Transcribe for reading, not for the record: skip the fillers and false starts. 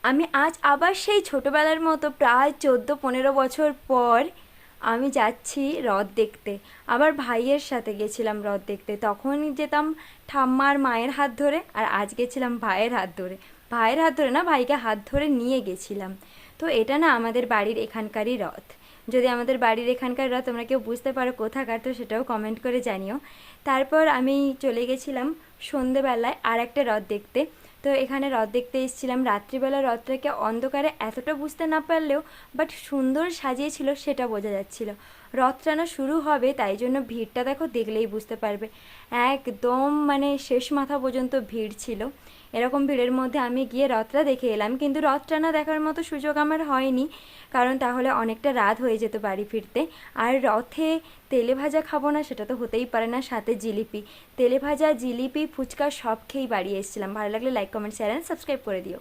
আমি আজ আবার সেই ছোটোবেলার মতো প্রায় 14-15 বছর পর আমি যাচ্ছি রথ দেখতে। আবার ভাইয়ের সাথে গেছিলাম রথ দেখতে, তখন যেতাম ঠাম্মার মায়ের হাত ধরে, আর আজ গেছিলাম ভাইয়ের হাত ধরে। ভাইয়ের হাত ধরে না, ভাইকে হাত ধরে নিয়ে গেছিলাম। তো এটা না আমাদের বাড়ির এখানকারই রথ। যদি আমাদের বাড়ির এখানকার রথ তোমরা কেউ বুঝতে পারো কোথাকার, তো সেটাও কমেন্ট করে জানিও। তারপর আমি চলে গেছিলাম সন্ধেবেলায় আর একটা রথ দেখতে। তো এখানে রথ দেখতে এসেছিলাম রাত্রিবেলা, রথটাকে অন্ধকারে এতটা বুঝতে না পারলেও বাট সুন্দর সাজিয়েছিল সেটা বোঝা যাচ্ছিল। রথ টানা শুরু হবে, তাই জন্য ভিড়টা দেখো, দেখলেই বুঝতে পারবে। একদম মানে শেষ মাথা পর্যন্ত ভিড় ছিল। এরকম ভিড়ের মধ্যে আমি গিয়ে রথটা দেখে এলাম, কিন্তু রথ টানা দেখার মতো সুযোগ আমার হয়নি, কারণ তাহলে অনেকটা রাত হয়ে যেত বাড়ি ফিরতে। আর রথে তেলে ভাজা খাবো না সেটা তো হতেই পারে না, সাথে জিলিপি। তেলে ভাজা, জিলিপি, ফুচকা সব খেয়েই বাড়ি এসেছিলাম। ভালো লাগলে like, comment, share and subscribe করে দিও।